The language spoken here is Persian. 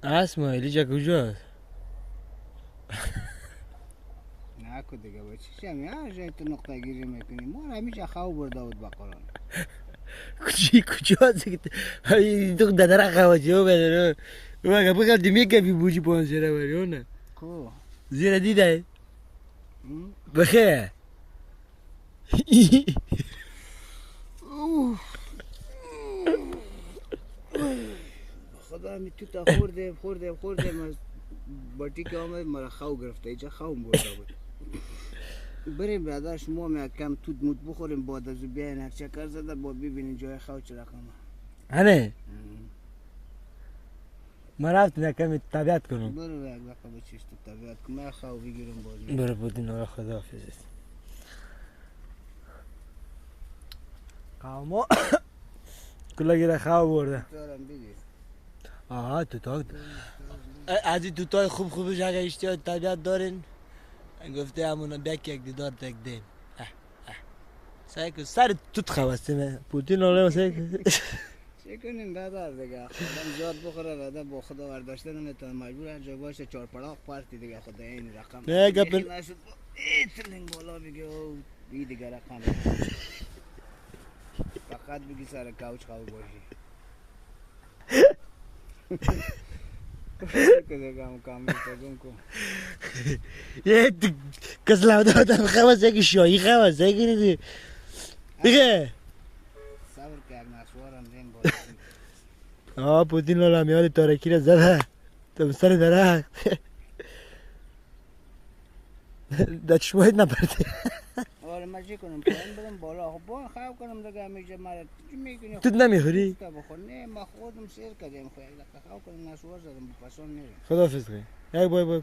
اسماعیلی جا کجاست؟ نکو دیگه با چی شمی هر جای تو نقطه گیری میکنی ما همیشه خواه برده بود با قرآن کجاست؟ تو دادر خواهدی ها بداره بگه بگه دمیه که بی بوجی پانسیره بری ها نه کو زیره دیده بخیر خدا همی تو تا خوردیم باتی که آمد مرا خواه گرفته ایجا خواه برده بود بریم برادر شما هم یک کم توت موت بخوریم بعد از بیاین یک چکر زده با ببینین جای خواه چه رقمه هنه ما رفتیم یک کمی طبیعت کنم برو یک دقیقه بچیش تو طبیعت کن من خواه بگیرم باز میام. برو بودین آقا خدا حافظ قوما کلا گیره خواه برده دارم بگیر آها توتاک از این توتای خوبش اگه اشتیاق طبیعت دارین گفته همونا بیا که یک دیدار تک دیم سعی کن سر توت خواسته پوتین آره سعی کن چه کنیم برادر دیگه آدم زیاد بخوره بعدا با خدا برداشته نمیتونه مجبور هر جا باشه چهار پلاق پارتی دیگه خدا این رقم نه گپ نشد ایتلینگ بالا بگه او بی دیگه رقم فقط بگی سر کوچ خواه باشی دیگه هم کامل تگم کن یه کس لوده آدم خواسته که شایی خواسته گیری دیگه صبر که یک نسوارم دیم بالا آه پوتین لالا میاد تارکی را زده تو سر درخت در چشمایت نپرده آره من چی کنم پایین برم بالا خب با خواه کنم دیگه همیشه مرا چی میکنی توت نمیخوری؟ بخور نه ما خودم سیر کردیم خواه یک دقیقه خواه کنم نسوار زدم بپسان میرم خداحافظ کن یک بای